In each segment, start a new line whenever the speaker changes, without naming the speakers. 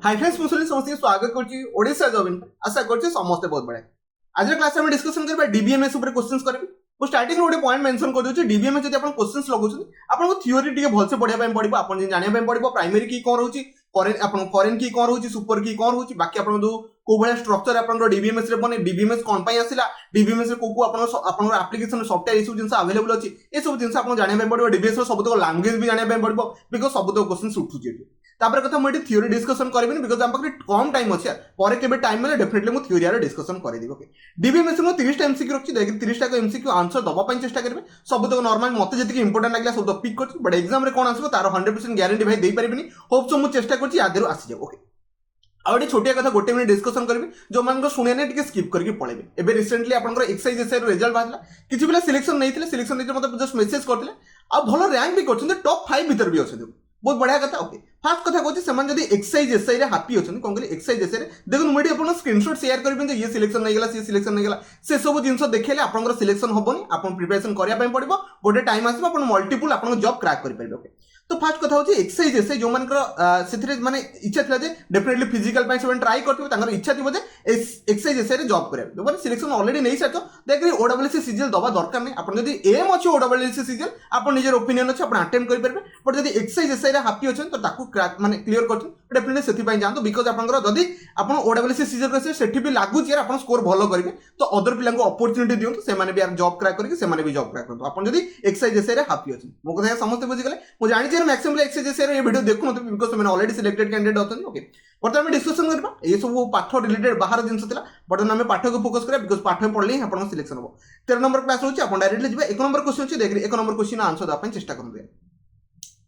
Hi friends मुझे समस्त स्वागत करोडिशा जॉब इन आशा कर समस्ते बहुत बढ़िया। आज क्लास में डिस्कशन करबा डीबीएमएस ऊपर क्वेश्चंस करबी। मु स्टार्टिंग रे गोटे पॉइंट मेंशन कर दोची डीबीएमएस जदी आपण क्वेश्चंस लगौछन आपन को थ्योरी टिके भलसे पढिया पय पड़िबो आपण जे जानिया पय पड़िबो प्राइमरी की कोन रहउची फॉरेन आपण फॉरेन की कोन रहउची सुपर की कोन रहउची बाकी आपण दो को भले स्ट्रक्चर आपण डीबीएमएस रे बने डीबीएमएस कोन पय आसिला डीबीएमएस रे को आपण एप्लीकेशन सॉफ्टवेयर इशू जिंस अवेलेबल अछि ए सब जिंस आपण जानिया पय पड़िबो डीबीएमएस रो सब तो लैंग्वेज भी जानिया पय पड़िबो बिकॉज़ सब तो क्वेश्चंस उठुची तापर कथा मुझे थ्योरी डिस्कशन करेंगे बिकॉज आम पाखे कम टाइम अच्छे पर केबे टाइम मिले डेफिनेटली मु थ्योरी डिस्कशन करेदी। ओके डीबीएमएस में 30 टा एमसीक्यू रखी देखिए 30 टा एमसीक्यू आंसर दबा पाई चेष्टा करेंगे सब तो नॉर्मल मते जति इंपोर्टेंट लागला सब तो पिक करछि बट एग्जाम रे कोन आसीबो तार 100% गारंटी भाई देई परिबिनी होप सो मु चेष्टा करछि आदेरु आसी जाओ। ओके आउटे छोटिया कथा गोटे मिनिट डिस्कशन करेंगे जो मान शुणे ना टिके स्किप करके पळेबे। एबे रिसेंटली आपनकर एक्सरसाइज एसआई रिजल्ट बाहला किछि पिला सिलेक्शन नैथिले सिलेक्शन नैथिले मते जस्ट मेसेज करथिले आ भलो रैंक भी करछन टॉप 5 भीतर भी अछन बहुत बढ़िया कथा। ओके फास्ट कथा कहछि सेमान जदी एक्सरसाइज एसआई रे हैप्पी अछन कोन करी एक्सरसाइज एसआई रे देखन मुडी आपन स्क्रीनशॉट शेयर करबिन जे ये सिलेक्शन नै गेला से सिलेक्शन नै गेला से सब जिंस देखेले आपनकर सिलेक्शन होबनी आपन प्रिपरेशन करिया पय पड़िबो गोटे टाइम आसीबो आपन मल्टीपल आपन जॉब क्रैक करि परिबो। ओके तो फास्ट कथा होछि एक्सरसाइज एसआई जो मानकर सेथरे माने इच्छा थिला जे डेफिनेटली फिजिकल पय सेवन ट्राई करथिबो तांकर इच्छा थिबो जे एक्सरसाइज एसआई रे जॉब करिया तो माने सिलेक्शन ऑलरेडी नै सातो देखि ओडब्ल्यूसी सीजीएल दबा दरकार नै आपन जदी एम अछि ओडब्ल्यूसी सीजीएल आपन निजर ओपिनियन अछि आपन अटेम्प्ट करि परबे बट जदी एक्सरसाइज एसआई रे हैप्पी अछन तो ताकू क्रैक माने क्लियर करछन डेफिनेटली सेथि पय जानतो बिकॉज़ आपनकर जदी आपन ओडब्ल्यूसी सीजीएल रे सेठी भी लागु जे आपन स्कोर भलो करिवे तो अदर पिला को अपॉर्चुनिटी दियंतो से माने भी यार जॉब क्रैक करके से माने भी जॉब क्रैक करतो आपन जदी एक्सरसाइज एसआई रे हैप्पी अछन मो कथा समस्त बुझि गेले मु जानि जे मैक्सिमम एक्सरसाइज एसआई रे वीडियो देखु न बिकॉज़ मैंने ऑलरेडी सिलेक्टेड कैंडिडेट होतन। ओके बर्तमान में डिस्कशन करबा ए सब पाठ रिलेटेड बाहर जिंस थिला बर्तमान में पाठ को फोकस करा बिकॉज़ पाठ में पढ़ले आपन सिलेक्शन हो 13 नंबर क्लास होची आपन डायरेक्टली जिबा 1 नंबर क्वेश्चन अछि देखि 1 नंबर क्वेश्चन आंसर दा पय चेष्टा करबे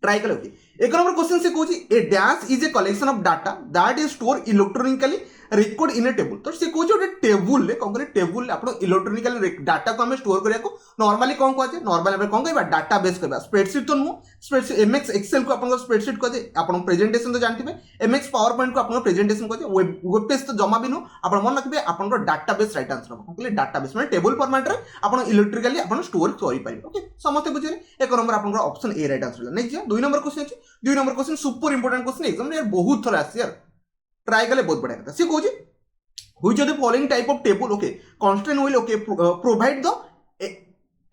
ट्राई करो। एक नंबर क्वेश्चन से कहूँ a dash is a collection of data that is store electronically record in a table तो से कहूँ गोटे टेबुल रे कौन टेबुल आप इलेक्ट्रोनिकली डाटा को आम स्टोर करने नॉर्मली कौन कहे नॉर्मली कौन कह डाटा बेस कहवा स्प्रेडशीट तो नुह स्प्रेडशीट एमएक्स एक्सेल को आप स्प्रेडशीट कहे आप प्रेजेंटेशन तो जानते एमएक्स पावर पॉइंट को आप प्रेजेंटेशन कहे वेब पेज तो जमा भी नुह आप मन रखिए आप डाटा बेस राइट आंसर हम कहे डाटा बेस मैं टेबल फॉर्मेट रे आप इलेक्ट्रिकली आप स्टोर करेंगे। ओके समस्त बुझे एक नंबर आप ऑप्शन ए राइट आंसर नहीं 2 नंबर क्वेश्चन अच्छे 2 number question super important question exam यार बहुत थोड़ा आसी यार ट्राई कले बहुत बढ़िया कथा सी कहूँ which of the following type of table okay constant will okay provide the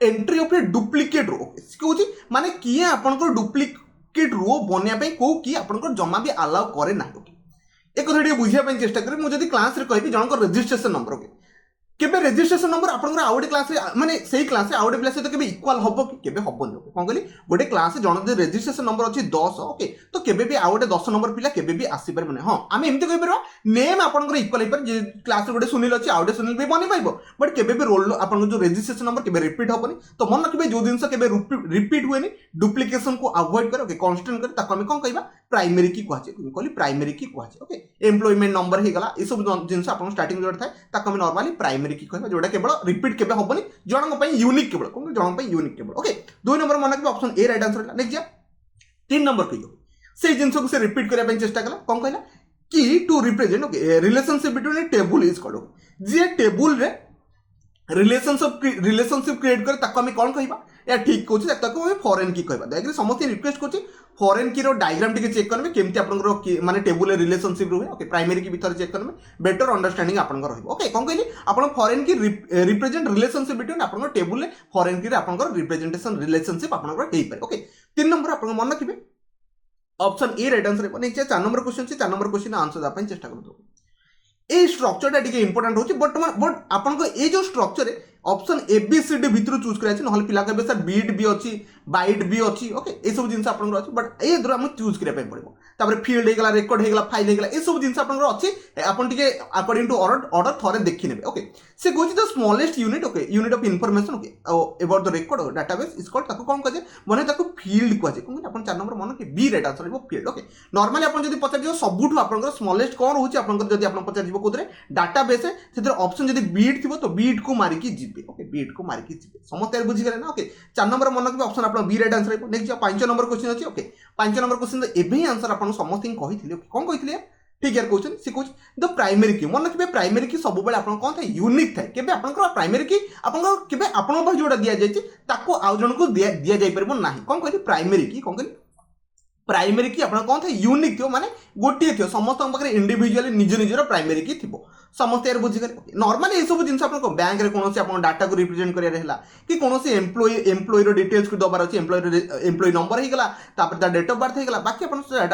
entry of a duplicate row okay कहूँ माने किए आपन को डुप्लिकेट रो बनिया पे को कि आपन को जमा भी अलाउ करे ना। ओके एक कथा बुझिया पे चेष्टा करी मु जदी क्लास रे कहबी जन को रजिस्ट्रेशन नंबर ओके केबे रजिस्ट्रेशन नंबर आपन आउटे क्लास रे माने सेही क्लास रे आउटे प्लस तो केबे इक्वल हबो कि केबे हबोनी कोन कहली गोटे क्लास रे जन जे रजिस्ट्रेशन नंबर अछि 10 ओके तो केबे भी आउटे 10 नंबर पिला केबे भी आसी परबो नै हां आमे एमते कहि परबा नेम आपन इक्वल हे पर जे क्लास रे गोटे सुनील अछि आउटे सुनील भी बनि पाइबो बट केबे भी रोल आपन जो रजिस्ट्रेशन नंबर केबे रिपीट हबोनी तो मन रखिबे जो जिंस केबे रिपीट हुएनी डुप्लीकेशन को अवॉइड करो ओके कांस्टेंट कर ताको हम कोन कहबा प्राइमरी की कहछि कहली प्राइमरी की कहछि। ओके एम्प्लॉयमेंट नंबर हे गला ए सब जिंस आपन स्टार्टिंग जोड थाए ताको हम नॉर्मली प्राइमरी की कहबा जोडा केवल रिपीट केबे हबोनी जणक पई यूनिक केवल कोन जणक पई यूनिक केवल। ओके 2 नंबर मन रखिबे option A right answer next जा 3 नंबर कहियो से जिंस को से रिपीट करिया पई चेष्टा कला कोन कहला कि to represent okay relationship between a table is called जे टेबल रे रिलेशनशिप क्रिएट करे ताको हम कोन कहबा या ठीक कहूँ ताको हम फॉरेन की कहबा देखि समस्त रिक्वेस्ट करछि फॉरेन की रो डायग्राम टिके चेक करबे केमती आपन माने टेबल रिलेशनशिप रुहे। ओके प्राइमरी की भीतर चेक करबे बेटर अंडरस्टैंडिंग आपन रहइबो। ओके कोन कहली आपन फॉरेन की रिप्रेजेंट रिलेशनशिप बिटवीन आपन टेबल रे फॉरेन की आपन रिप्रेजेंटेशन रिलेशनशिप आपन हेई पारे। ओके 3 नंबर आपन मन रखिबे ऑप्शन ए राइट आंसर हे next 4 number question 4 number question answer दा पय चेष्टा करतो ए स्ट्रक्चर टा टिके इंपोर्टेंट होची बट आपन को ए जो स्ट्रक्चर है option A B C D भितर चूज करा छै नहले पिला कहबे सर बीट भी अछि बाइट भी अछि। ओके ए सब जिंस आपन अछि बट ए द्वारा हम चूज करिया पे पड़िबो तापर फील्ड हे गला रिकॉर्ड हे गला फाइल हे गला ए सब जिंस आपन अछि आपन टिके अकॉर्डिंग टू ऑर्डर थोरे देखि नेबे। ओके से goes the smallest unit okay unit of information okay about the record database is called ताको कोन कजे माने ताको फील्ड कजे कोन आपन 4 नंबर मन के बी राइट आंसर हेबो फील्ड। ओके नॉर्मली आपन जदी पचार जो सबुठु आपन स्मॉलेस्ट कोन होची आपन जदी आपन पचार जीवो कोदरे डाटाबेस है सेतिर ऑप्शन जदी बीट थिबो तो बीट को मारी की जीबे। ओके बीट को मारी की जीबे समस्त यार बुझी गले ना। ओके 4 नंबर मन के ऑप्शन आपन बी राइट आंसर हेबो नेक्स्ट 5 नंबर क्वेश्चन अछि। ओके 5 नंबर क्वेश्चन एबे ही आंसर आपन समस्त कहिथिले ओके कोन कहिथिले ठीक यार क्वेश्चन सी कुछ द प्राइमरी की मन रखिबे प्राइमरी की सब बेले आपन कोन था यूनिक था केबे आपन प्राइमरी की आपन केबे आपन पर जोडा दिया जाय छि ताको आउ जन को दिया जाय परबो नाही कोन कहली प्राइमरी की कोन कहली प्राइमरी की आपन कौन था यूनिक थो माने गोटे थो समस्त पाखे इंडिविजुअली निज निजर प्राइमरी की थी समस्त यार बुझीगले नॉर्मली ये सब जिन आप बैंक में कौन आप डाटा को रिप्रेजेंट करेगा कि कौन एम्प्लॉयर डिटेल्स को दबार अच्छे एम्प्लॉय नंबर होगा तापर डेट ऑफ बर्थ होगा बाकी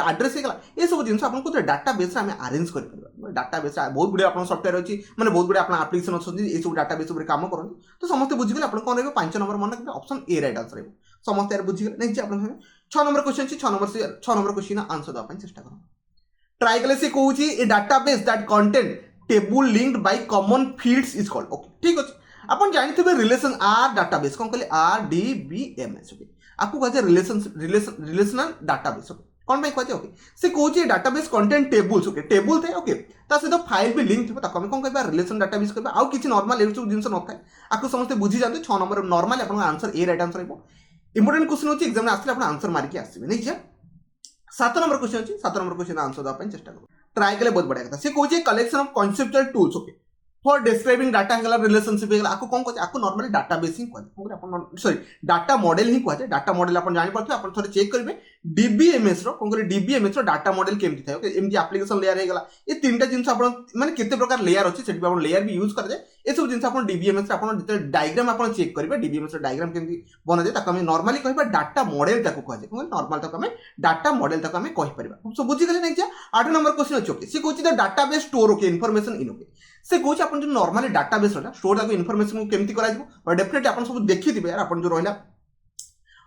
आड्रेस होगा ये सब जिन आपको डाटा बेस में अरेंज कर डाटा बेस बहुत गुड़े आप सफ्टवेयर अच्छी मैंने बहुत गुड़े आप्लिकेसन अच्छी ये सब डाटा बेस काम करते तो समस्त बुझीगले आप कौन रहा 5 नंबर मन ऑप्शन ए राइट आंसर रही समस्त यार बुझीगले नेक्स्ट आप 6 नंबर क्वेश्चन अच्छी 6 नंबर क्वेश्चन आंसर देवाई चेष्टा कर ट्राई कले सी कहूँ a database that content table linked by common fields is called okay ठीक अच्छे आप जानते रिलेशन आर डाटाबेस कौन कहले RDBMS ओके आपको कहा रिलेशनल डाटाबेस ओके कौन भाई कहे ओके से कहूँ database content tables okay table थे ओके सहित फाइल भी लिंक थे ताको कौन कह रिलेशन डाटाबेस कहबा आउ किछि नॉर्मल ए सब जिंस न थाए आपको समस्त बुझी जाते 6 नंबर नॉर्मली आपन आंसर ए राइट आंसर रहबो इंपोर्टेंट क्वेश्चन होची एग्जाम में आसले आपन आंसर मार के आसीबे नहीं जे 7 नंबर क्वेश्चन अछि 7 नंबर क्वेश्चन आंसर दा पन चेष्टा करो ट्राई कले बहुत बढ़िया कथा से कहूँ collection of conceptual tools okay for describing data हेगला रिलेशनशिप हेगला आपको कौन कहते आपको नॉर्मली डाटाबेस ही कहते अपन सॉरी डाटा मॉडल ही कहते डाटा मॉडल अपन जानि पड़थे अपन थोड़े चेक करिवे DBMS रो कौन करे DBMS रो डाटा मॉडल केमति थाए ओके एमती एप्लीकेशन लेयर हेगला ये तीनटा जिंस अपन माने केते प्रकार लेयर अछि सेठी अपन लेयर भी यूज कर दे ए सब जिंस अपन DBMS रे अपन जते डायग्राम अपन चेक करिवे DBMS रो डायग्राम केमति बना दे ताको हम नॉर्मली कहबा डाटा मॉडल ताको कहजे कौन नॉर्मल ताको हम डाटा मॉडल ताको हम कहि परिबा सब बुझी गले नै जे 8 नंबर क्वेश्चन अछि ओके से कहछि the database store okay information in okay से कहछि अपन जो नॉर्मली डाटाबेस रहला स्टोर ताको इन्फॉर्मेशन को केमति करा जिवो और डेफिनेटली अपन सब देखि दिबे यार अपन जो रहला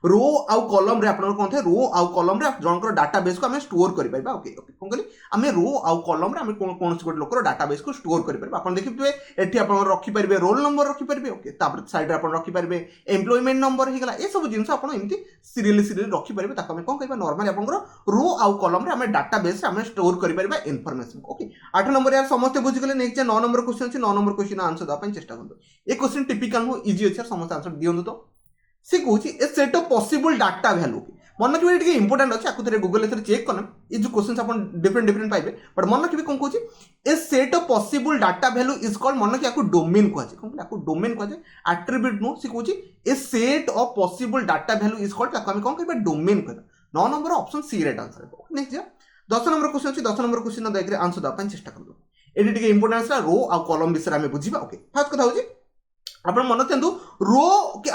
रो आउ कॉलम रे आपन कोन थे रो आउ कॉलम रे जनकर डाटाबेस को हमें स्टोर करि परिबा ओके ओके कोन कहली हमें रो आउ कॉलम रे हमें कोन से गोटे लोकर डाटाबेस को स्टोर करि परिबा आपन देखिबे एठी आपन रखि परिबे रोल नंबर रखि परिबे ओके तापर साइड रे आपन रखि परिबे एम्प्लॉयमेंट नंबर हे गला ए सब जिंस आपन एमती सीरियली रखि परिबे ताको हमें कोन कहबा नॉर्मली आपन रो आउ कॉलम रे हमें डाटाबेस रे हमें स्टोर करि परिबा इन्फॉर्मेशन ओके 8 नंबर यार समस्त बुझि गेले नेक्स्ट 9 नंबर क्वेश्चन अछि 9 नंबर क्वेश्चन आंसर दा पन चेष्टा करदो ए क्वेश्चन टिपिकल हो इजी अछि समस्त आंसर दियंदु तो से कहूँ a set of possible data value मन रखिए टे इंपोर्टेंट अच्छे आपको गूगल चेक कले ये जो क्वेश्चन आप डिफरेंट पाइबे बट मन रखिए कौन कहूँ a set of possible data value is called मन रखिए डोमेन कहुए कौन आपको डोमेन कहुए एट्रिब्यूट नो से कहूँ a set of possible data value is called आम कौन कह डोमेन कह 9 number option C right answer next 10 number question अच्छी 10 नंबर क्वेश्चन देखिए आंसर देवाई चेष्टा कर ये इंपोर्टेंट रो आ कॉलम विषय में बुझा ओके फर्स्ट कथा हूँ आप मन रखु रो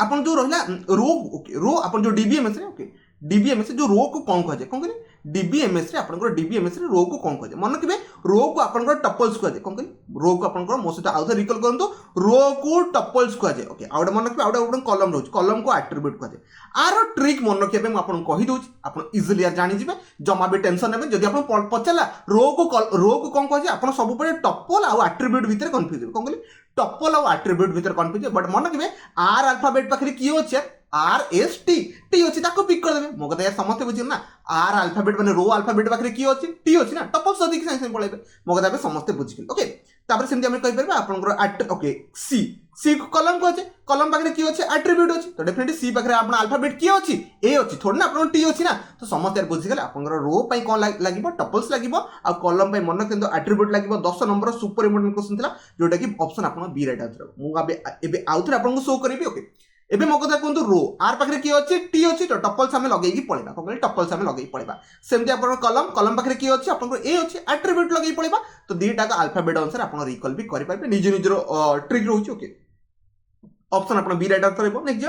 आप जो रहा रो ओके रो आप जो DBMS रे ओके DBMS जो रो को कौन कहे कौन कहे DBMS रे आपन DBMS रे रो को कौन कहे मन रखिए रो को आपन टपल्स कहे कौन कहे रो को आपन मो सहित आउ रिकॉल करंतु रो को टपल्स कहे ओके आउट मन रखिए आउट कॉलम रोज कॉलम को एट्रिब्यूट कहे आर ट्रिक मन रखिए मैं आपन कहि दोछि आपन इजीली यार जानि जिवे जमा भी टेंशन नेबे जदि आपन पचला रो को कौन कहे आपन सब परे टपल आ एट्रिब्यूट भीतर कंफ्यूज कौन कहली टपल आ एट्रिब्यूट भीतर कंफ्यूज बट मन रखिए आर अल्फाबेट पाखरे की अछि RST टी अच्छी पिक करदे मो कथा यार समस्त बुझे ना आर अल्फाबेट माने रो अल्फाबेट पाखरे की अच्छी टी अच्छी ना टपल सदी की साइंस पळाइबे मो कथा समस्त बुझिगल ओके तापर सेमति हम कहि परबा आपनकर ओके सी कॉलम को अछि कॉलम पाखरे की अछि एट्रिब्यूट अछि तो डेफिनेटली सी पाखरे आपन अल्फाबेट की अछि ए अछि थोड़ी ना आपन टी अछि ना तो समस्त यार बुझिगल आपनकर रो पई कोन लागिबो टपल्स लागिबो आ कॉलम पई मन केंदो एट्रिब्यूट लागिबो 10 नंबर सुपर इंपोर्टेंट क्वेश्चन थिला जोटा कि ऑप्शन आपन बी राइट आंसर मु एबे आउथरे आपन को शो करिबी ओके एबे मो कथा कहतु रो आर पाखरे की अछि टी अछि तो टपल्स हमें लगेई पळेबा कोन टपल्स हमें लगेई पळेबा सेमति आपन कॉलम पाखरे की अछि आपन ए अछि एट्रिब्यूट लगेई पळेबा तो दीटा का अल्फाबेट आंसर आपन रिकॉल भी करि पाबे निज निजरो ट्रिक रहउछि ओके ऑप्शन आपन बी राइट आंसर रहबो नेक्स्ट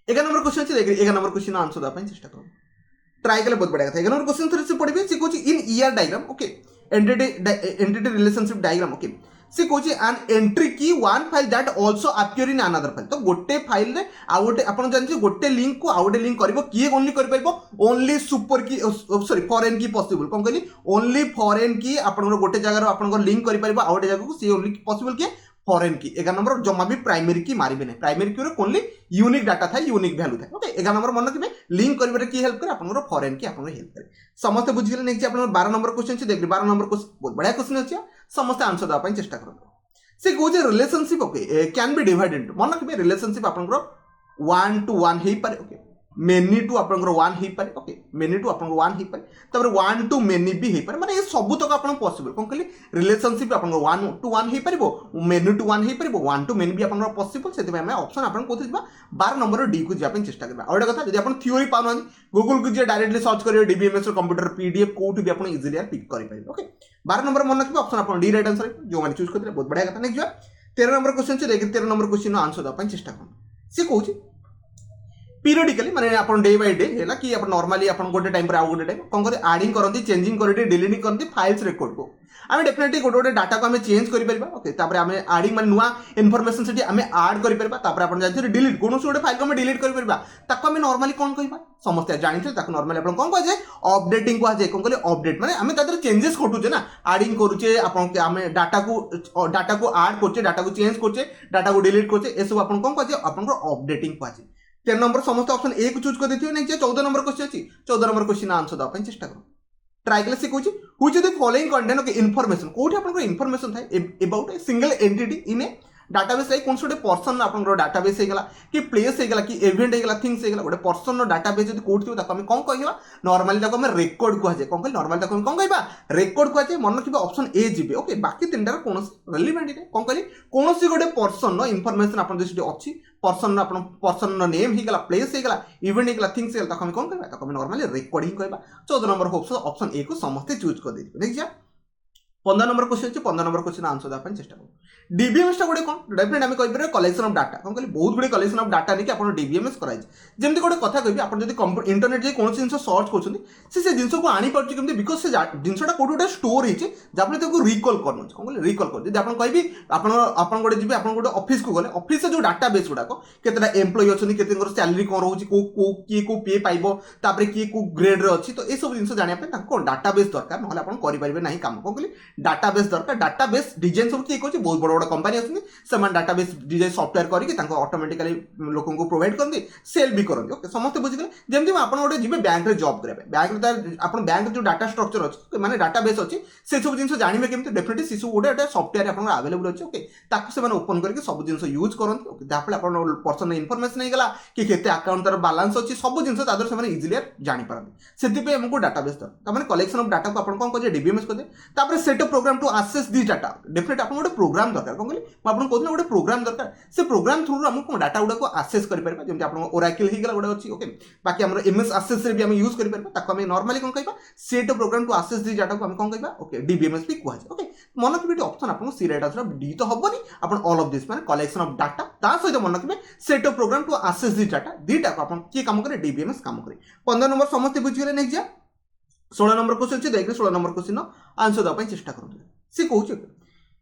11 नंबर क्वेश्चन अछि देखि 11 नंबर क्वेश्चन आंसर दा पय चेष्टा करू ट्राई करले बहुत बढ़िया था 11 नंबर क्वेश्चन थोड़े से पढ़िबे से कहछि in ER diagram okay entity relationship diagram okay से कहछि एन एंट्री की one file that also appear in another file तो गोटे फाइल रे आ गोटे आपण जानछि गोटे लिंक को आ गोटे लिंक करबो किए ओनली कर परबो ओनली सुपर की सॉरी फॉरेन की पॉसिबल कोन कहली ओनली फॉरेन की आपण गोटे जगह रो आपण लिंक कर परबो आ गोटे जगह को सी ओनली पॉसिबल के फॉरेन की 11 नंबर जमा भी प्राइमरी की मारिबे नै प्राइमरी की रे ओनली यूनिक डाटा था यूनिक वैल्यू था ओके 11 नंबर मन रखिबे लिंक करबे की हेल्प करे आपण फॉरेन की आपण हेल्प करे समस्त बुझ गेले नेक्स्ट आपण 12 नंबर क्वेश्चन छै देखि 12 नंबर क्वेश्चन बहुत बढ़िया क्वेश्चन अछि समस्त आंसर दा पय चेष्टा करू से Goje relationship okay can be divided मन रखिबे रिलेशनशिप आपण 1 to 1 हे पारे ओके मेनी टू आपनकर 1 हे पारे ओके मेनी टू आपनकर 1 हे पारे तपर 1 टू मेनी भी हे पारे माने ये सब तक आपन पॉसिबल कोन कहली रिलेशनशिप आपनकर 1 टू 1 हे पारिबो मेनी टू 1 हे पारिबो 1 टू मेनी भी आपनकर पॉसिबल सेति में ऑप्शन आपन कोथि जिबा 12 नंबर डी को जिया पे चेष्टा करबा और कथा यदि आपन थ्योरी पाउन गूगल को जे डायरेक्टली सर्च करियो डीबीएमएस कंप्यूटर पीडीएफ कोठ भी आपन इजीली पिक करि पारिबो ओके 12 नंबर मन रखिबो ऑप्शन आपन डी राइट आंसर जो माने चूज करले बहुत बढ़िया कथा नेक्स्ट जो 13 नंबर क्वेश्चन छै देखि 13 नंबर क्वेश्चन आंसर द अपन चेष्टा कर से कहूची पीरियडिकली माने अपन डे बाय डे हैला कि अपन नॉर्मली अपन गोटे टाइम पर आ गोटे टाइम कोन करे एडिंग करंती चेंजिंग करंती डिलीटिंग करंती फाइल्स रिकॉर्ड को आमे डेफिनेटली गोटे डाटा को आमे चेंज करि परबा ओके तापर आमे एडिंग माने नुवा इन्फॉर्मेशन सेठी आमे ऐड करि परबा तापर अपन जाथि डिलीट कोनो गोटे फाइल को आमे डिलीट करि परबा ताको आमे नॉर्मली कोन कहिबा समस्त जानिथे ताको नॉर्मली अपन कोन कह जाय अपडेटिंग को जाय कोन कहले अपडेट माने आमे तादर चेंजेस खटुचे ना एडिंग करूचे अपन के आमे डाटा को ऐड करचे डाटा को चेंज करचे डाटा को डिलीट करचे ए सब अपन कोन कह जाय अपन को अपडेटिंग को जाय 10 नंबर समस्त ऑप्शन ए को चूज कर देथियो नै 14 नंबर क्वेश्चन अछि 14 नंबर क्वेश्चन आंसर द अपन चेष्टा करो ट्राई कले से कहूची which the following content okay information कोठी आपन को इन्फॉर्मेशन थाए about a single entity in a database like कोन सोटे पर्सन आपन को डाटाबेस हे गला कि प्लेस हे गला कि इवेंट हे गला थिंग्स हे गला गोटे पर्सन नो डाटाबेस जदी कोठी हो ताको हम कोन कहबा नॉर्मली ताको हम रिकॉर्ड को जाय कोन कहल नॉर्मली ताको हम कोन कहबा रिकॉर्ड को जाय मन रखिबा ऑप्शन ए जिबे ओके बाकी तीनटा कोनोस रिलेवेंट नै कोन कहली कोनोसी गोटे पर्सन नो इन्फॉर्मेशन आपन जदी अछि पर्सन आपन पर्सन नो नेम हे गला प्लेस हे गला इवेंट हे गला थिंग्स हे गला ताको हम कोन कहबा ताको हम नॉर्मली रिकॉर्डिंग कहबा 14 नंबर ऑप्शन ए को समस्त चूज कर देबे नेक्स्ट 15 नंबर क्वेश्चन अछि 15 नंबर क्वेश्चन आंसर द अपन चेष्टा करू डीबीएमएस टा गोटे कोन डेफिनेट हम कहि परबे कलेक्शन ऑफ डाटा कोन कहली बहुत गुडे कलेक्शन ऑफ डाटा नेकी अपन डीबीएमएस कराइ जेमति गोटे कथा कहबी अपन जदी इंटरनेट जे कोन जिंस सर्च करछुंती से जिंस को आनी परछि केमति बिकॉज़ से जिंसटा कोडोटा स्टोर हिचे जापने ताको रिकॉल करनो कोन कहली रिकॉल कर जदी अपन कहबी अपन गोटे जिबे अपन गोटे ऑफिस को गले ऑफिस से जो डाटाबेस गुडा को केतेटा एम्प्लॉय अछनी केतेकर सैलरी कोन रहउची को पे पाइबो तापरे की को ग्रेड रे अछि तो ए सब जिंस जानिया पे ताको डाटाबेस दरकार नहले अपन करि परिबे नाही काम कोन कहली डाटाबेस दरकार डाटाबेस डिजाइन सब की कहउची बहुत बड़ कंपनी अछि समान डाटाबेस डिजाइन सॉफ्टवेयर करी कि ऑटोमेटिकली लोगों को प्रोवाइड करती सेल भी करती ओके समस्त बुझिगले जेमति आपण गोटे जिबे बैंक रे जॉब करबे बैंक रे आपण बैंक जो डाटा स्ट्रक्चर अछि माने डाटाबेस अछि से सब जिंस जानिबे केमति डेफिनेटली सिसु गोटे सॉफ्टवेयर आपण अवेलेबल अछि ओके ताकू से माने ओपन करके सब जिंस यूज करंती ओके दाफले आपण पर्सनल इंफॉर्मेशन नै गला कि केते अकाउंट तार बैलेंस अछि सब जिंस तादर से माने इजीली जानि पारंती सेति पे हमको डाटाबेस दर त माने कलेक्शन ऑफ डाटा को आपण कोन कजे डीबीएमएस कजे तापर set up program to access this data definite आपण गोटे प्रोग्राम दरकार कोन आपण कहते गोटे प्रोग्राम दरकार से प्रोग्राम थ्रू हमको डाटा गुडा को एक्सेस कर परबा जेमति आपण ओराकल ही गला गोटे अछि ओके बाकी हमर एमएस एक्सेस रे भी हम यूज कर परबा ताको हम नॉर्मली कोन कहबा set program to access this data को हम कोन कहबा ओके डीबीएमएस भी कहै छै ओके मन रखबे ऑप्शन आपण सी राइट आंसर डी तो हबनी आपण ऑल ऑफ दिस माने कलेक्शन ऑफ डाटा ता सहित मन रखबे set program to access this data दीटा को आपण की काम करे डीबीएमएस काम करे 15 नंबर समस्त बुझि गेले नेक्स्ट जा 16 नंबर क्वेश्चन छै देखले 16 नंबर क्वेश्चन आंसर द पय चेष्टा करू से कहू छै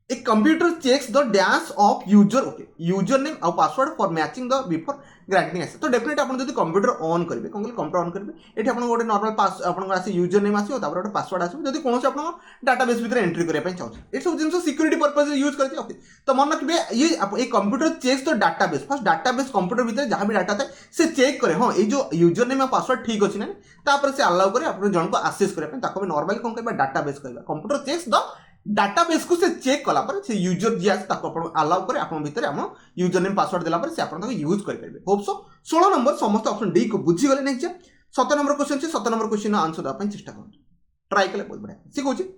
A computer checks the dash of user okay username और password for matching the before granting access तो डेफिनेट आपण जदी कंप्यूटर ऑन करबे कोन कंप्यूटर ऑन करबे एठी आपण गोटे नॉर्मल पास आपण आसी यूजर नेम आसी तापर गोटे पासवर्ड आसी जदी कोनोसे आपण डाटाबेस भीतर एंट्री करिया पय चाहू ए सब जिंस सिक्योरिटी पर्पस यूज करते ओके तो मन रखबे ये ए computer checks the database first database computer भीतर जहां भी डाटा थाए से चेक करे हां ए जो यूजर नेम और पासवर्ड ठीक अछि ना तापर से अलाउ करे आपण जन को एक्सेस करिया पय ताको नॉर्मली कोन कहबा डाटाबेस कहबा कंप्यूटर चेक्स द डाटाबेस को से चेक कला पर से यूजर जी आसे ताको आपण अलाउ करे आपण भीतर हम यूजर नेम पासवर्ड देला पर से आपण ताको यूज कर परबे होप सो 16 नंबर समस्त ऑप्शन डी को बुझी गले नेक्स्ट 17 नंबर क्वेश्चन छै 17 नंबर क्वेश्चन आंसर द अपन चेष्टा कर ट्राई कले बहुत बढ़िया से कहू छी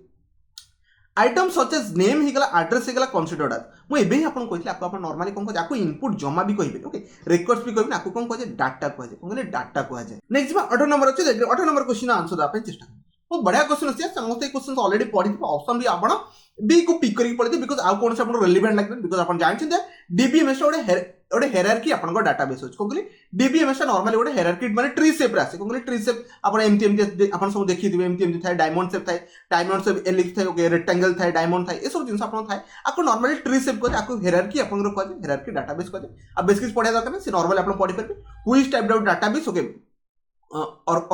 आइटम सच एज नेम ही गला एड्रेस ही गला कंसीडर्ड एज मु एबे ही आपण कहथि आपको आपण नॉर्मली कोन कहै आको इनपुट जमा भी कहिबे ओके रिकॉर्ड्स भी कहिबे आको कोन कहै डाटा कहै कोन कहले डाटा कहै जाय नेक्स्ट 18 नंबर अछि 18 नंबर क्वेश्चन आंसर द अपन चेष्टा कर बहुत बढ़िया क्वेश्चन अछि समस्त क्वेश्चन ऑलरेडी पढि ऑप्शन भी आपण बी को पिक करी पड़े बिकॉज आउ कोन से अपन रिलेवेंट लागबे बिकॉज अपन जानछन जे डीबीएमएस ओडे हेरारकी अपन को डाटाबेस होछ कोकली डीबीएमएस नॉर्मली ओडे हेरारकी माने ट्री शेप रे आसे कोकली ट्री शेप अपन एमटी अपन सब देखि दिबे एमटी थाय डायमंड शेप एलिप्स थाय ओके रेक्टेंगल थाय डायमंड थाय ए सब जिंस अपन थाय आको नॉर्मली ट्री शेप को आको हेरारकी अपन को कहे हेरारकी डाटाबेस कहे अब बेसिक पढिया दरकार से नॉर्मली अपन पढि परबे which type of database okay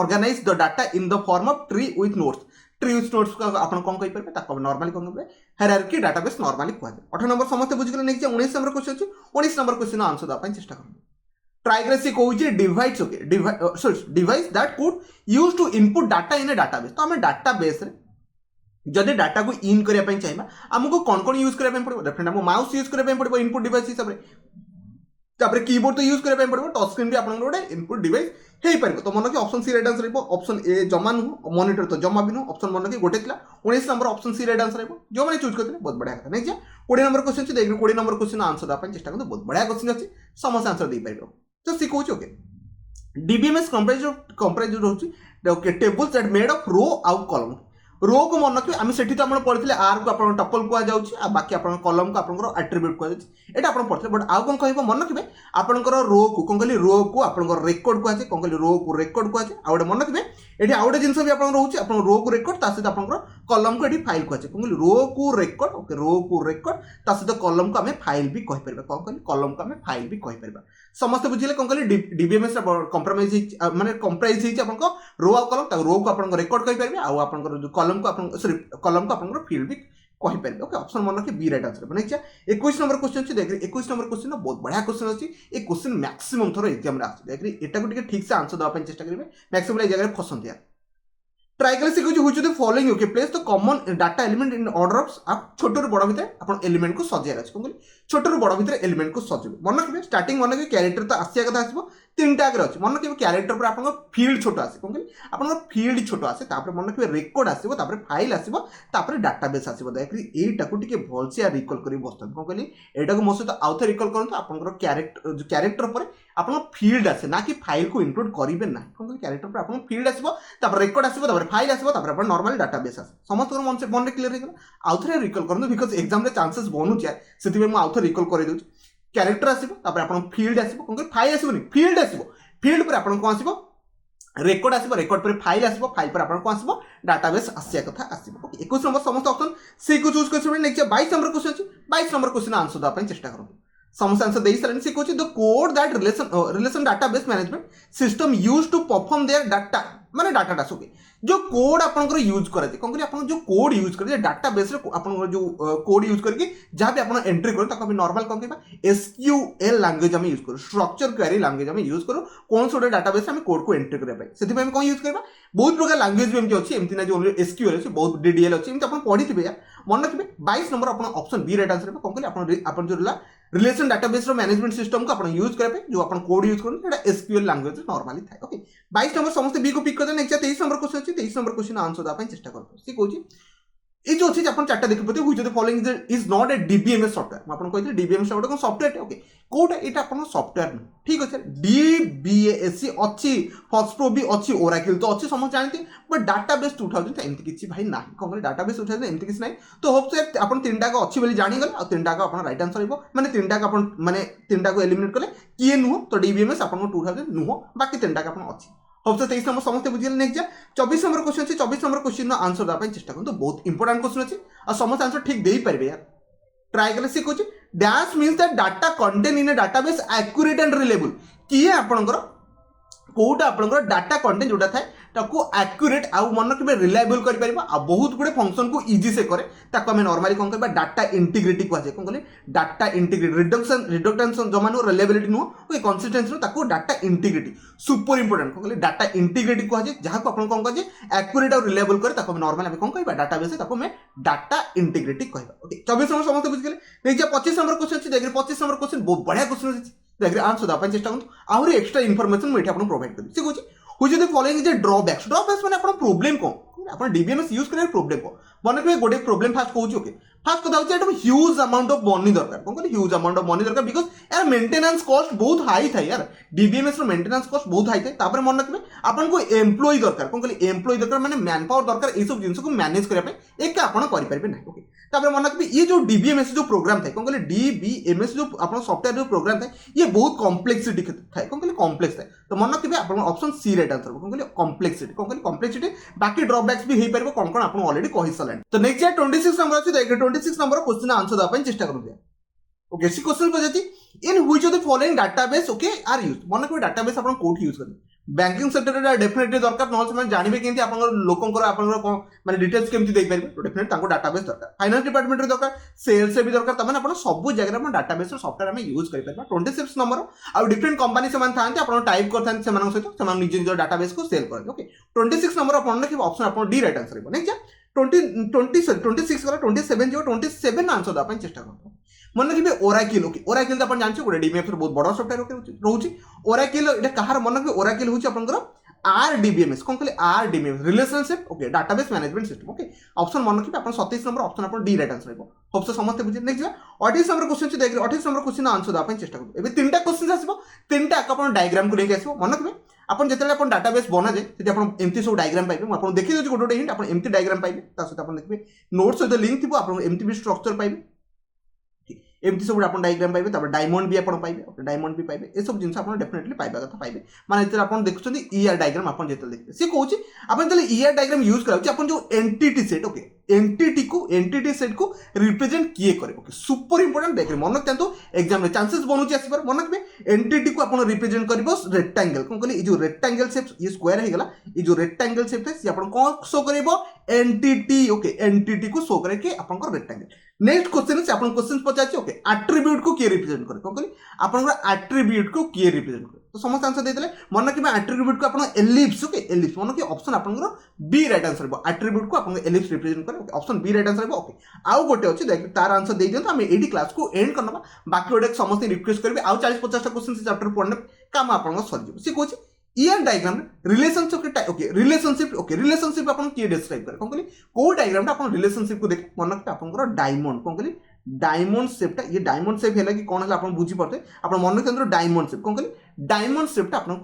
organize the data in the form of tree with nodes का अपन कोन कहि परबे ताको नॉर्मली कोन कहबे हायरार्की डाटाबेस नॉर्मली कहबे 18 नंबर समस्त बुझ गेले नेक्स्ट 19 नंबर क्वेश्चन छै 19 नंबर क्वेश्चन आंसर द अपन चेष्टा करबे ट्राई करे से कहू छै device okay device that could use to input data in a database तो हम डाटाबेस रे जदि डाटा को इन करिया पय चाहिबा हमको कोन कोन यूज करिया पय पड़बो डेफिनेट हम माउस यूज करिया पय पड़बो इनपुट डिवाइस हिसाब रे तापर कीबोर्ड तो यूज करबा पड़बो टच स्क्रीन भी आपन गोटे इनपुट डिवाइस हे परबो तो मन कि ऑप्शन सी राइट आंसर रहबो ऑप्शन ए जमा नु मॉनिटर तो जमा भी नु ऑप्शन मन कि गोटे थिला 19 number option C right answer रहबो जो माने चूज करथिले बहुत बढ़िया कथा नै जे 20 नंबर क्वेश्चन छी देख 20 नंबर क्वेश्चन आंसर दा पन चेष्टा करतो बहुत बढ़िया क्वेश्चन अछि समस्त आंसर दे परबो तो सी कहू ओके डीबीएमएस कंप्राइज होची okay tables that made of row out column row को मन रखिए आम से तो पढ़ते आर को आप टपल कहुच्छे बाकी आप कलम को आप आट्रिब्यूट कहुच्छे आप पढ़ते बट आउ कौन कह मन रखिए आपंकर रो को कौन कहली रो को आप रेकर्ड कहुए कौन कहली रो को रेकर्ड कहुए आउ मन रखिए ये आउ गए जिन भी आप रोचे आप रो को रेकर्ड ता सहित आप कलम को ये फाइल कहुए कौन कहली रो को रेकर्ड ओके रो को रेकर्ड ता सहित कलम को आम फाइल भी कहीपर कौन कहली कलम को आम फाइल भी कहीपर समस्त बुझे कौन कहली डीबीएमएस कंप्रोमाइज माने कंप्राइज रो आउ कलम रो को आप रेकर्ड कहीपर आउ आप कलम को आप सॉरी कलम को आप फील्ड भी कहीपर ओके ऑप्शन मन रखिए बी राइट आंसर बने 21 नंबर क्वेश्चन अच्छी देख 21 नंबर क्वेश्चन बहुत बढ़िया क्वेश्चन अच्छी ये क्वेश्चन मैक्सिमम थर एग्जाम रे आसे देख एटा को ठीक से आंसर देवा चेष्टा करेंगे मैक्सिमम ए जगह फसंत यार ट्राई कर सीखुची which of the following okay place the common data element in order of आप छोट रु बड़ भितर अपन एलिमेंट को सजेयार अछि कोन छोट रु बड़ भितर एलिमेंट को सजेबो मन रखिबे स्टार्टिंग मन रखिबे कैरेक्टर तो आसिया कथा आसीबो तीनटा आगे अछि मन रखिबे कैरेक्टर पर आपन फील्ड छोट आसे कोन आपन फील्ड छोट आसे तापर मन रखिबे रेकॉर्ड आसीबो तापर फाइल आसीबो तापर डाटाबेस आसीबो देखि एटा को टिके भल से रिकॉल करी बस्तन कोन कहली एटा को मोसे तो आउथ रिकॉल करन आपन कैरेक्टर पर आपन फील्ड आसे ना कि फाइल को इंक्लूड करिबे ना कोन कहली कैरेक्टर पर आपन फील्ड आसीबो तापर रेकॉर्ड आसीबो तापर फाइल आसीबो तापर आपन नॉर्मल डाटाबेस आसे समस्त मन से मन क्लियर हो आउथ रिकॉल करन बिकॉज़ एग्जाम रे चांसेस बनू छै सेति में आउथ रिकॉल करि दउ कैरेक्टर आसीबो तापर आपन फील्ड आसीबो कोन कहली फाइल आसीबो नि फील्ड आसीबो फील्ड पर आपन को आसीबो रेकॉर्ड आसीबो रेकॉर्ड पर फाइल आसीबो फाइल पर आपन को आसीबो डाटाबेस आसिया कथा आसीबो ओके 21 नंबर समस्त ऑप्शन सी को चूज करछबे नेक्स्ट 22 नंबर क्वेश्चन अछि 22 नंबर क्वेश्चन आंसर दा पन चेष्टा करू समस्त आंसर देई सारन सी कोच the code that relation database management system used to perform their data माने डाटा टास्क ओके जो कोड आपन यूज करे कौन करी आपन जो कोड यूज करे डाटाबेस रे आपन जो कोड यूज करके जहां भी आपन एंट्री करो ताको नॉर्मल कौन कहबा एसक्यूएल लैंग्वेज हम यूज करू स्ट्रक्चर क्वेरी लैंग्वेज हम यूज करू कोन सोडे डाटाबेस हम कोड को एंट्री करे भाई सेति में कोन यूज करबा बहुत प्रकार लैंग्वेज भी एमती अछि एमती ना जो एसक्यूएल अछि बहुत डीडीएल अछि एमती आपन पढी थिबे यार मन रखिबे 22 नंबर आपन ऑप्शन बी राइट आंसर है कौन कहली आपन जो रिलेशन डाटाबेस रो मैनेजमेंट सिस्टम को अपन यूज करबे जो अपन कोड यूज करन एटा एसक्यूएल लैंग्वेज नॉर्मली थाए ओके 22 नंबर समस्त बी को पिक कर दे नेक्स्ट 23 नंबर क्वेश्चन अछि 23 नंबर क्वेश्चन आंसर दा पय चेष्टा करतो सी कहूची ए जो अछि अपन चारटा देखि पते which of the following is not a DBMS software म अपन कहते DBMS software software okay code एटा अपन सॉफ्टवेयर ठीक अछि डीबीएससी अछि हॉटस्प्रो भी अछि ओरेकल तो अछि समझ जानते बट डाटाबेस 2000 एमती किछि भाई ना कोन डाटाबेस 2000 एमती किछि नाही तो होप से अपन तीनटा को अछि बोली जानि गले आ तीनटा को अपन राइट आंसर हेबो माने तीनटा को अपन माने तीनटा को एलिमिनेट करले किए नुहो तो डीबीएमएस अपन 2000 नुहो बाकी तीनटा को अपन अछि होप से 23 नंबर समस्त बुझियल नेक्स्ट जा 24 नंबर क्वेश्चन अछि 24 नंबर क्वेश्चन नो आंसर दा पय चेष्टा करन तो बहुत इंपोर्टेंट क्वेश्चन अछि आ समस्त आंसर ठीक देई परबे यार ट्राई करले सी कोची dash means that data content in a database accurate and reliable किए आपनकर कोटा आपनकर डाटा कंटेन जोटा थाए ताको एक्यूरेट आ मन रखिबे रिलायबल करि परिबा आ बहुत गुडे फंक्शन को इजी से करे ताको हम नॉर्मली कोन करबा डाटा इंटीग्रिटी को आजे कोन कहले डाटा इंटीग्रिटी रिडक्शन जमानो रिलायबिलिटी नो ओके कंसिस्टेंसी नो ताको डाटा इंटीग्रिटी सुपर इंपोर्टेंट कोन कहले डाटा इंटीग्रिटी को आजे जहां को अपन कोन कहजे एक्यूरेट और रिलायबल करे ताको नॉर्मली हम कोन कहबा डाटाबेस ताको में डाटा इंटीग्रिटी कहबा ओके 24 नंबर समस्त बुझ गेले नेक्स्ट 25 नंबर क्वेश्चन अछि देख 25 नंबर क्वेश्चन बहुत बढ़िया क्वेश्चन अछि देख आंसर दा चेष्टा करन आहुरी एक्स्ट्रा इंफॉर्मेशन मैं आपन प्रोवाइड कर से कहूची which of the following is a drawbacks माने आपन प्रॉब्लम को आपन डीबीएमएस यूज करे प्रॉब्लम को माने के गोटे प्रॉब्लम फास्ट कहूची ओके फास्ट कथा होची एटा ह्यूज अमाउंट ऑफ मनी दरकार कोन कहली ह्यूज अमाउंट ऑफ मनी दरकार बिकॉज़ यार मेंटेनेंस कॉस्ट बहुत हाई थाए यार डीबीएमएस रो मेंटेनेंस कॉस्ट बहुत हाई थाए तापर मन रखबे आपन को एम्प्लॉय दरकार कोन कहली एम्प्लॉय दरकार माने मैन पावर दरकार ए सब जिंस को मैनेज करे पे एक आपन करि परबे नै ओके तापर मन रखबे ये जो डीबीएमएस जो प्रोग्राम थाए कोन कहली डीबीएमएस जो आपन सॉफ्टवेयर जो प्रोग्राम थाए ये बहुत कॉम्प्लेक्सिटी थाए कोन कहली कॉम्प्लेक्स थाए तो मन रखबे आपन ऑप्शन सी राइट आंसर कोन कहली कॉम्प्लेक्सिटी कोन कहली कॉम्प्लेक्सिटी बाकी ड्रॉबैक्स भी हे परबो कोन कोन आपन ऑलरेडी कहि सलेन तो नेक्स्ट 26 नंबर अछि देख 26 नंबर क्वेश्चन आंसर दा पय चेष्टा करू ओके सी क्वेश्चन पजाती in which of the following database okay are used मन को डाटाबेस आपन कोड यूज करबे बैंकिंग सेक्टर रे डेफिनेटली दरकार न से जानिबे केंति आपन लोकंकर आपन माने डिटेल्स केमति देख परबे तो डेफिनेटली ताको डाटाबेस दरकार फाइनेंस डिपार्टमेंट रे दरकार सेल्स रे भी दरकार तमाने आपन सब जगह रे डाटाबेस रो सॉफ्टवेयर हम यूज करि परबा 26 नंबर आ डिफरेंट कंपनी से मान थांते आपन टाइप करथान से मानन सहित से मान निज निज डाटाबेस को सेल करबे ओके 26 नंबर आपन देखि ऑप्शन आपन डी राइट आंसर हेबो नेक्स्ट 26 27 जो 27 आंसर दा पय चेष्टा करतो मन रखिए ओराकिल ओके ओराकिल तो आप जानते गोटे डीबीएमएस बहुत बड़ सफ्टवेयर रोचे ओराकिल ये कहार मन रखिए ओराकिल हूँ आपंकर RDBMS कौन कहले RDBMS relationship okay database management system okay option मन रखिए आप 27 नंबर ऑप्शन आप डी राइट आंसर रहिबो होप सो समस्त बुझे नेक्स्ट 28 नंबर क्वेश्चन देखिए 28 नंबर क्वेश्चन आंसर देवा चेष्टा करू एबे तीनटा क्वेश्चन आसीबो तीनटा आपण डायग्राम को लेके आसीबो मन रखिए आपण जेतेले आपण डाटाबेस बना जाए सेठी आपण एमती सब डायग्राम पाइबे म आपण देखि दोछि गोटे हिंट आपण एमती डायग्राम पाइबे ता सहित आपण देखिबे नोट्स सहित लिंक थिबो आपण एमती भी स्ट्रक्चर पाइबे एमती सब आप डायग्राम पाइबे तापर डायमंड भी आपन पाइबे डायमंड भी पाइबे ए सब जिंस आपन डेफिनेटली पाइबा कथा पाइबे माने जेते आपन देखुछन्ती ईआर डायग्राम आपन जेते देखबे से कहूची आपन जेते ईआर डायग्राम यूज कराउची आपन जो entity set okay entity set को रिप्रेजेंट किए करे ओके सुपर इंपोर्टेंट देखरे मन रखतु एग्जाम रे चांसेस बनउची आसीबार मन रखबे एंटिटी को आपन रिप्रेजेंट करबो रेक्टेंगल कोन कहली ई जो रेक्टेंगल शेप ये स्क्वायर हे गेला ई जो रेक्टेंगल शेप है से आपन कोन शो करबो एंटिटी ओके एंटिटी को शो करे के आपन को रेक्टेंगल नेक्स्ट क्वेश्चन से आपन क्वेश्चन पचाची ओके एट्रीब्यूट को के रिप्रेजेंट करे कोन कहली आपन एट्रीब्यूट को के रिप्रेजेंट करे तो समस्त आंसर देदेले मन कि एट्रीब्यूट को आपन एलिप्स ओके एलिप्स मन कि ऑप्शन आपन बी राइट आंसर हो एट्रीब्यूट को आपन एलिप्स रिप्रेजेंट करे ऑप्शन बी राइट आंसर हो ओके आउ गोटे अछि देख तार आंसर दे दियंत हम एडी क्लास को एंड करनबा बाकी गोटे समस्त रिक्वेस्ट करबे आउ 40 50 टा क्वेश्चन से चैप्टर पढने काम आपन सर जिवो से कहछि ER diagram relationship okay relationship आपन के डिस्क्राइब करे कोन कहली को डायग्राम आपन रिलेशनशिप को देख मन कि आपन डायमंड कोन कहली डायमंड शेपटा ये डायमंड शेप है कि कौन है आप बुझी पड़ते आप मन के डायमंड शेप कौन कहली डायमंड शेपटा आप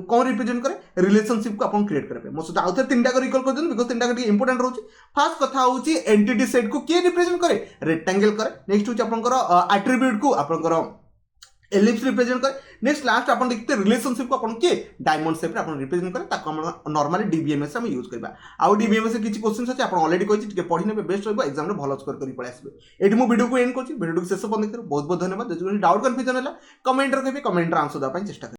कौन रिप्रेजेंट करे रिलेशनशिप को आप क्रिएट करेंगे मो सहित आउ थे तीन रिकॉल कर बिकज तीन टाक इंपोर्टेंट रोचे फास्ट कथा हूँ एंटिटी सेट को किए रिप्रेजेंट करे रेक्टेंगल करे नेक्स्ट हूँ आप एट्रीब्यूट को आप एलिप्स रिप्रेजेंट करे नेक्स्ट लास्ट अपन देखते रिलेशनशिप को अपन के डायमंड शेप रे अपन रिप्रेजेंट करे ताको हम नॉर्मली डीबीएमएस हम यूज करबा आउ डीबीएमएस किछि क्वेश्चंस अछि अपन ऑलरेडी कहि टिके पढि नेबे बेस्ट रहबो एग्जाम रे भलो स्कोर करि पळे आसबे एठी मु वीडियो को एंड करछि वीडियो को शेष पन देखिरो बहुत बहुत धन्यवाद जजु डाउट कंफ्यूजन हला कमेंट रे कहबे कमेंट रे आंसर दा पय चेष्टा